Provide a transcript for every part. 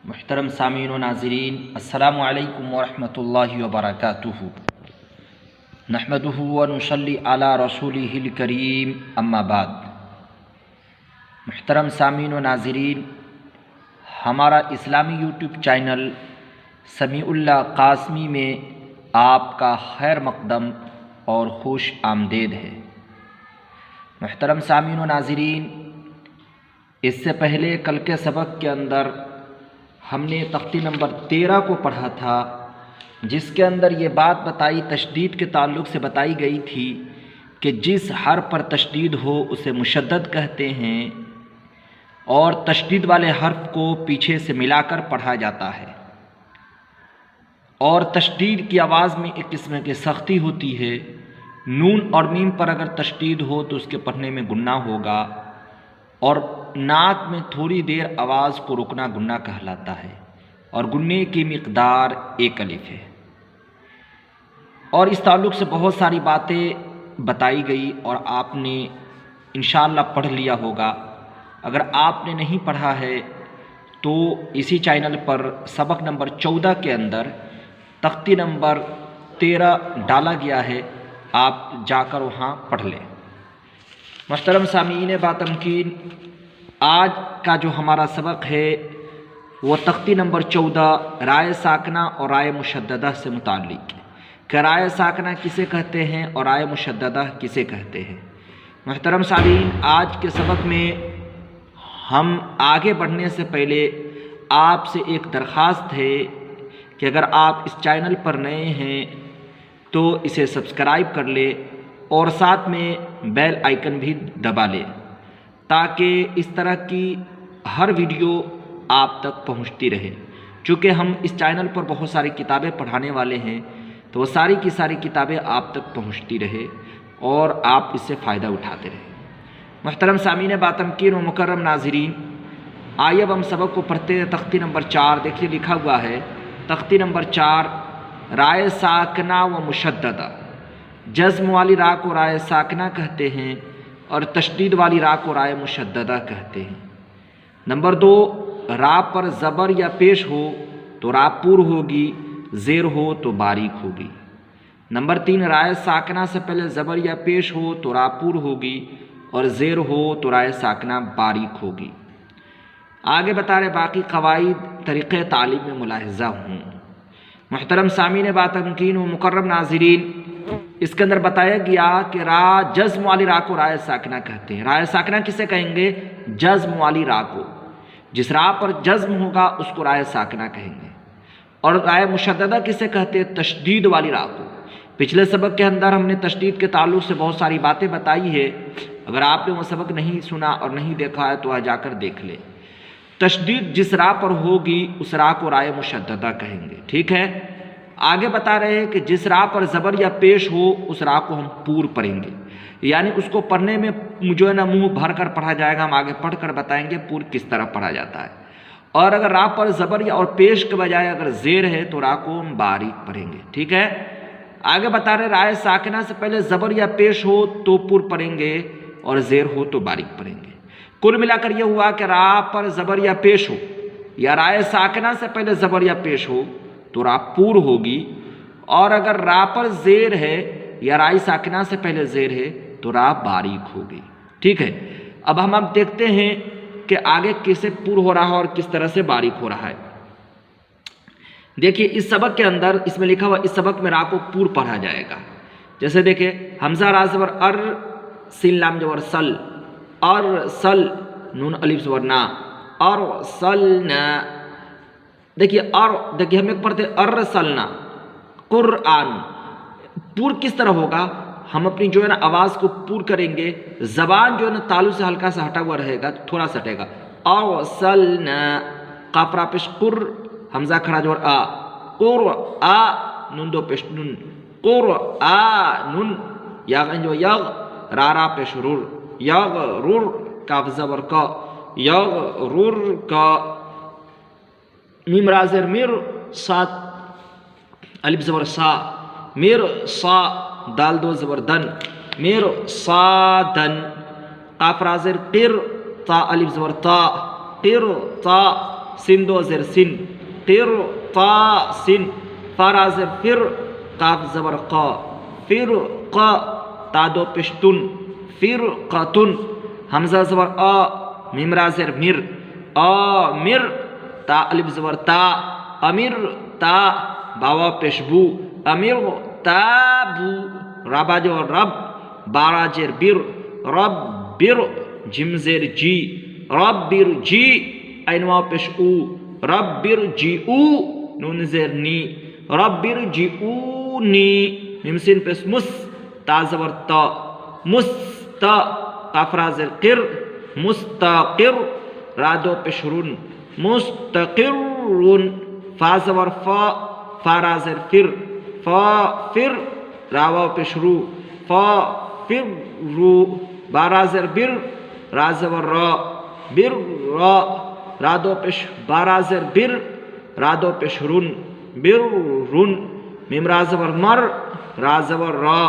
محترم سامعین و ناظرین، السلام علیکم ورحمۃ اللہ وبرکاتہ۔ نحمدہ و نصلی علی رسولہ الکریم، اما بعد۔ محترم سامعین و ناظرین، ہمارا اسلامی یوٹیوب چینل سمیع اللہ قاسمی میں آپ کا خیر مقدم اور خوش آمدید ہے۔ محترم سامعین و ناظرین، اس سے پہلے کل کے سبق کے اندر ہم نے تختی نمبر 13 کو پڑھا تھا، جس کے اندر یہ بات بتائی، تشدید کے تعلق سے بتائی گئی تھی کہ جس حرف پر تشدید ہو اسے مشدد کہتے ہیں، اور تشدید والے حرف کو پیچھے سے ملا کر پڑھا جاتا ہے، اور تشدید کی آواز میں ایک قسم کی سختی ہوتی ہے۔ نون اور میم پر اگر تشدید ہو تو اس کے پڑھنے میں گناہ ہوگا، اور ناک میں تھوڑی دیر آواز کو رکنا گناہ کہلاتا ہے، اور گنے کی مقدار 1 الف ہے۔ اور اس تعلق سے بہت ساری باتیں بتائی گئی اور آپ نے انشاءاللہ پڑھ لیا ہوگا۔ اگر آپ نے نہیں پڑھا ہے تو اسی چینل پر سبق نمبر 14 کے اندر تختی نمبر 13 ڈالا گیا ہے، آپ جا کر وہاں پڑھ لیں۔ محترم سامعین باتمکین، آج کا جو ہمارا سبق ہے وہ تختی نمبر 14 رائے ساکنہ اور رائے مشددہ سے متعلق ہے کہ رائے ساکنہ کسے کہتے ہیں اور رائے مشددہ کسے کہتے ہیں۔ محترم سامعین، آج کے سبق میں ہم آگے بڑھنے سے پہلے آپ سے ایک درخواست ہے کہ اگر آپ اس چینل پر نئے ہیں تو اسے سبسکرائب کر لیں اور ساتھ میں بیل آئیکن بھی دبا لیں، تاکہ اس طرح کی ہر ویڈیو آپ تک پہنچتی رہے۔ چونکہ ہم اس چینل پر بہت ساری کتابیں پڑھانے والے ہیں تو وہ ساری کی ساری کتابیں آپ تک پہنچتی رہے اور آپ اس سے فائدہ اٹھاتے رہے۔ محترم سامعین باتمکین و مکرم ناظرین، آئیے اب ہم سبق کو پڑھتے ہیں۔ تختی نمبر 4 دیکھیے لکھا ہوا ہے، تختی نمبر 4 رائے ساکنہ و مشددہ۔ جزم والی را کو رائے ساکنہ کہتے ہیں اور تشدید والی را کو رائے مشددہ کہتے ہیں۔ نمبر 2، را پر زبر یا پیش ہو تو را پور ہوگی، زیر ہو تو باریک ہوگی۔ نمبر 3، رائے ساکنہ سے پہلے زبر یا پیش ہو تو را پور ہوگی اور زیر ہو تو رائے ساکنہ باریک ہوگی۔ آگے بتا رہے باقی قواعد طریقۂ تعلیم میں ملاحظہ ہوں۔ محترم سامعین باتمکین و مکرم ناظرین، اس کے اندر بتایا گیا کہ را جزم والی را کو رائے ساکنہ کہتے ہیں۔ رائے ساکنہ کسے کہیں گے؟ جزم والی را کو۔ جس را پر جزم ہوگا اس کو رائے ساکنہ کہیں گے۔ اور رائے مشددہ کسے کہتے ہیں؟ تشدید والی را کو۔ پچھلے سبق کے اندر ہم نے تشدید کے تعلق سے بہت ساری باتیں بتائی ہے، اگر آپ نے وہ سبق نہیں سنا اور نہیں دیکھا ہے تو آ جا کر دیکھ لیں۔ تشدید جس را پر ہوگی اس را کو رائے مشددہ کہیں گے، ٹھیک ہے۔ آگے بتا رہے ہیں کہ جس را پر زبر یا پیش ہو اس را کو ہم پور پڑھیں گے، یعنی اس کو پڑھنے میں جو ہے نا منہ بھر کر پڑھا جائے گا۔ ہم آگے پڑھ کر بتائیں گے پور کس طرح پڑھا جاتا ہے۔ اور اگر را پر زبر یا اور پیش کے بجائے اگر زیر ہے تو را کو ہم باریک پڑھیں گے، ٹھیک ہے۔ آگے بتا رہے رائے ساکنہ سے پہلے زبر یا پیش ہو تو پور پڑھیں گے اور زیر ہو تو باریک پڑھیں گے۔ کل ملا کر یہ ہوا کہ را پر زبر یا پیش ہو یا رائے ساکنہ سے پہلے زبر یا پیش ہو تو را پور ہوگی، اور اگر را پر زیر ہے یا رائے ساکنہ سے پہلے زیر ہے تو را باریک ہوگی، ٹھیک ہے۔ اب ہم دیکھتے ہیں کہ آگے کیسے پور ہو رہا ہے اور کس طرح سے باریک ہو رہا ہے۔ دیکھیے اس سبق کے اندر اس میں لکھا ہوا، اس سبق میں را کو پور پڑھا جائے گا۔ جیسے دیکھیں، حمزہ را زبر ار، سین لام زبر سل، اور سل، نون الف زبر نا، اور سلنا۔ دیکھیے اور دیکھیے ہم ایک پڑھتے ارسلنا قرآن۔ پور کس طرح ہوگا؟ ہم اپنی جو ہے نا آواز کو پور کریں گے، زبان جو ہے نا تالو سے ہلکا سا ہٹا ہوا رہے گا، تھوڑا سا ہٹے گا۔ ارسلنا، قاف را پیش قر، حمزہ کھڑا جوڑ آ، قر آ، نون دو پیش نون، قر آ نون، یاغ جو یغ، را پیش رور، یغ رور، کاف زبر کا، یغ رور کا، میم را زیر میر، صاد الف زبر سا، میر سا، دال دو زبر دن، میر سا دن، قاف را زیر قر، تا الف زبر تا، قر تا، سین دو زیر سن قرطاس فا را زیر فر قاف زبر قا فرقا تا دو پیش تن فرقتن حمزہ زبر آ میم را زیر مر آمر تا الف زبر تا امر تا باوا پیش بو امر تابو ربا جو رب بارا جر بر رب بر جم زیر جی رب بر جی اینوا پیش او رب بر جی او نون زیر نی رب بر جی او نی میم سین پیش مس تا زبر تا مستا قافرا زیر قر مستقر رادو پیش رون مستقرون فا زبر فا فارا زیر فر فا فر راوا پیش رو فا فر رو بارا زیر بر را زبر را بر را رادو پیش بارا زیر بر رادو پیش رون بر رون میم را زبر مر را زبر را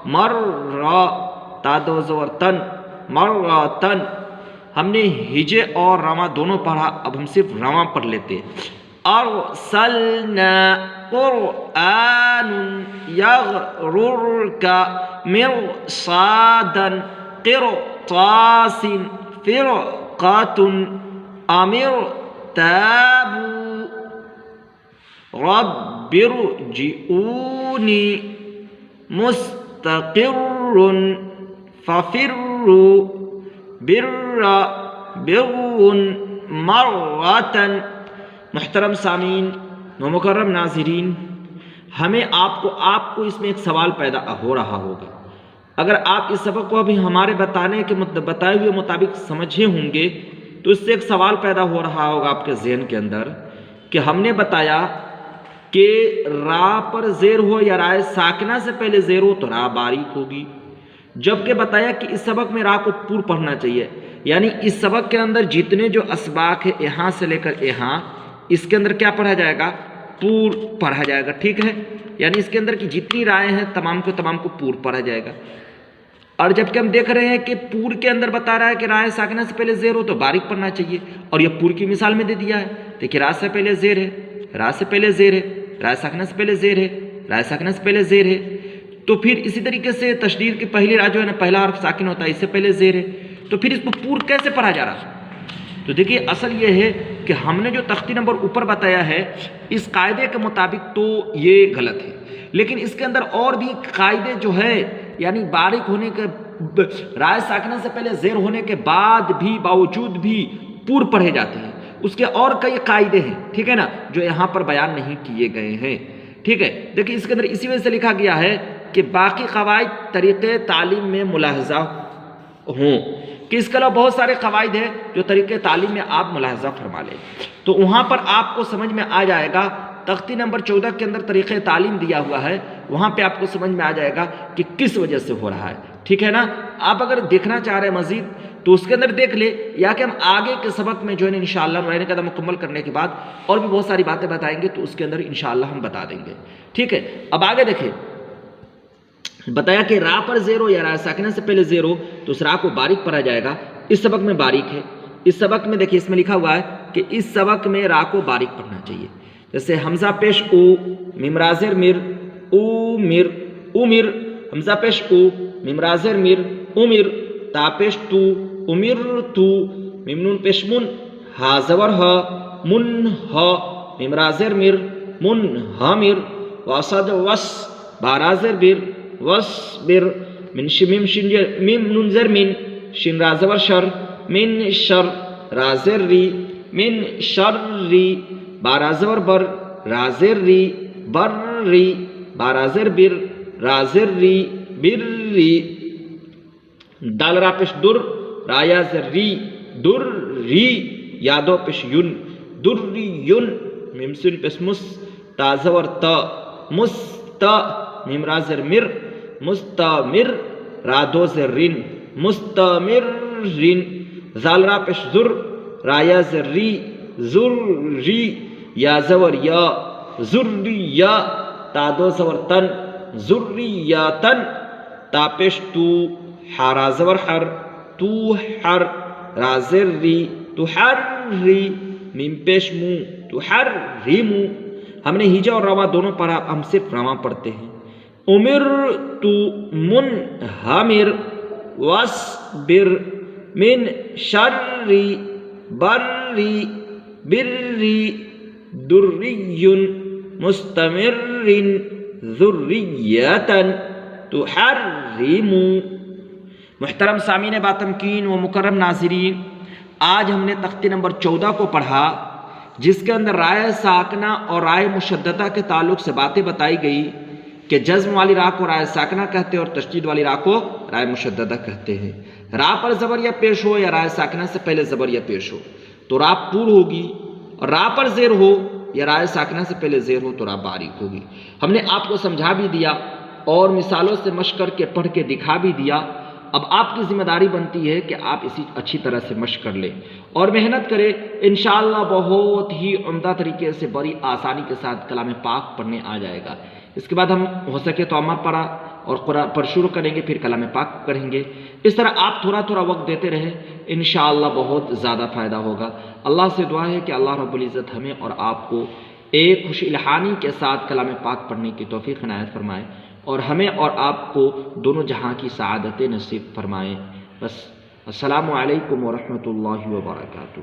مر را تا دو زبر تن مر را تن ہم نے ہجے اور رما دونوں پڑھا اب ہم صرف رما پڑھ لیتے ہیں ارسلنا قرآن یغررک مرصادا قرطاس فرقات امر تابو رب ارجعونی مستقر ففروا بر مرتن محترم سامعین و مکرم ناظرین، ہمیں آپ کو اس میں ایک سوال پیدا ہو رہا ہوگا۔ اگر آپ اس سبق کو ابھی ہمارے بتائے ہوئے مطابق سمجھے ہوں گے تو اس سے ایک سوال پیدا ہو رہا ہوگا آپ کے ذہن کے اندر کہ ہم نے بتایا کہ را پر زیر ہو یا رائے ساکنہ سے پہلے زیر ہو تو را باریک ہوگی، جبکہ بتایا کہ اس سبق میں را کو پور پڑھنا چاہیے، یعنی اس سبق کے اندر جتنے جو اسباق ہے یہاں سے لے کر یہاں، اس کے اندر کیا پڑھا جائے گا؟ پور پڑھا جائے گا، ٹھیک ہے؟ یعنی اس کے اندر کی جتنی رائے ہیں تمام کو پور پڑھا جائے گا۔ اور جب کہ ہم دیکھ رہے ہیں کہ پور کے اندر بتا رہا ہے کہ رائے ساکنہ سے پہلے زیر ہو تو باریک پڑھنا چاہیے، اور یہ پور کی مثال میں دے دیا ہے، دیکھیے را سے پہلے زیر ہے، را سے پہلے زیر ہے، رائے ساکنہ سے پہلے زیر ہے، رائے ساکنہ سے پہلے زیر ہے، تو پھر اسی طریقے سے تشدید کی پہلی را جو ہے نا پہلا حرف ساکن ہوتا ہے، اس سے پہلے زیر ہے، تو پھر اس کو پور کیسے پڑھا جا رہا ہے؟ تو دیکھیے اصل یہ ہے کہ ہم نے جو تختی نمبر اوپر بتایا ہے اس قاعدے کے مطابق تو یہ غلط ہے، لیکن اس کے اندر اور بھی قاعدے جو ہے یعنی باریک ہونے کے رائے ساکنہ سے پہلے زیر ہونے کے بعد بھی باوجود بھی پور پڑھے جاتے ہیں، اس کے اور کئی قاعدے ہیں، ٹھیک ہے نا، جو یہاں پر بیان نہیں کیے گئے ہیں، ٹھیک ہے؟ دیکھیے اس کے اندر اسی وجہ سے لکھا گیا ہے کہ باقی قواعد طریقے تعلیم میں ملاحظہ ہوں، کہ اس کے علاوہ بہت سارے قواعد ہیں جو طریقے تعلیم میں آپ ملاحظہ فرما لیں، تو وہاں پر آپ کو سمجھ میں آ جائے گا۔ تختی نمبر 14 کے اندر طریقہ تعلیم دیا ہوا ہے، وہاں پہ آپ کو سمجھ میں آ جائے گا کہ کس وجہ سے ہو رہا ہے، ٹھیک ہے نا؟ آپ اگر دیکھنا چاہ رہے ہیں مزید تو اس کے اندر دیکھ لے، یا کہ ہم آگے کے سبق میں جو ہے انشاءاللہ نورانی قدم مکمل کرنے کے بعد اور بھی بہت ساری باتیں بتائیں گے تو اس کے اندر انشاءاللہ ہم بتا دیں گے، ٹھیک ہے؟ اب آگے دیکھیں، بتایا کہ را پر زیر ہو یا را ساکنہ سے پہلے زیر ہو تو اس را کو باریک پڑھا جائے گا، اس سبق میں باریک ہے، اس سبق میں دیکھیں اس میں لکھا ہوا ہے کہ اس سبق میں را کو باریک پڑھنا چاہیے، جیسے حمزہ پیش او، میم را زیر مر، او مر، امر، حمزہ پیش او، میم را زیر مر، امر، تا پیش تو، امر تو، میم نون پیش من، ہا زبر ہا، من ہا، میم را زیر مر، من ہا مر، وصد وس، بارا زیر بر، وس بر، من میم شن میم نون زیر من، شن را زبر شر، من شر، را زیر ری، من شر ری، بارا زبر بر، را زیر ری، بر ری، بارا زیر بر، را زیر ری، بر ری، دال را پیش در، رایا زیر ری، در ری، یادو پیش یون، در ری یون، میم سین پیش مس، تا زبر تا، مستا، میم را زیر مر، مستمر، را دو زیر رین، مستمر رین، زال را پیش زر، رایا زیر ری، زر ری، یا زور یا، ذریہ، تا دو زور تن، ذریاتن، تا پیش تو، حرا زور حر، تو حر، را زر ری، تو حر ری، میم پیش مو تحرمو، ہم نے ہیجا اور روا دونوں پڑھا، ہم صرف رواں پڑھتے ہیں. امرت منہمر واصبر من شر بری بری دری مستمر ذریتا تحرم. محترم سامعین باتمکین و مکرم ناظرین، آج ہم نے تختی نمبر 14 کو پڑھا، جس کے اندر رائے ساکنہ اور رائے مشددہ کے تعلق سے باتیں بتائی گئی کہ جزم والی راہ کو رائے ساکنہ کہتے ہیں اور تشدید والی راہ کو رائے مشددہ کہتے ہیں. راہ پر زبر یا پیش ہو یا رائے ساکنہ سے پہلے زبر یا پیش ہو تو راہ پور ہوگی، اور راہ پر زیر ہو یا رائے ساکنہ سے پہلے زیر ہو تو راہ باریک ہوگی. ہم نے آپ کو سمجھا بھی دیا اور مثالوں سے مشق کر کے پڑھ کے دکھا بھی دیا. اب آپ کی ذمہ داری بنتی ہے کہ آپ اسی اچھی طرح سے مشق کر لیں اور محنت کریں. انشاءاللہ بہت ہی عمدہ طریقے سے بڑی آسانی کے ساتھ کلام پاک پڑھنے آ جائے گا. اس کے بعد ہم ہو سکے تو عامہ پڑھا اور قرآن پر شروع کریں گے، پھر کلام پاک کریں گے. اس طرح آپ تھوڑا تھوڑا وقت دیتے رہیں، انشاءاللہ بہت زیادہ فائدہ ہوگا. اللہ سے دعا ہے کہ اللہ رب العزت ہمیں اور آپ کو ایک خوش الحانی کے ساتھ کلام پاک پڑھنے کی توفیق عنایت فرمائے اور ہمیں اور آپ کو دونوں جہاں کی سعادت نصیب فرمائے. بس السلام علیکم ورحمۃ اللہ وبرکاتہ.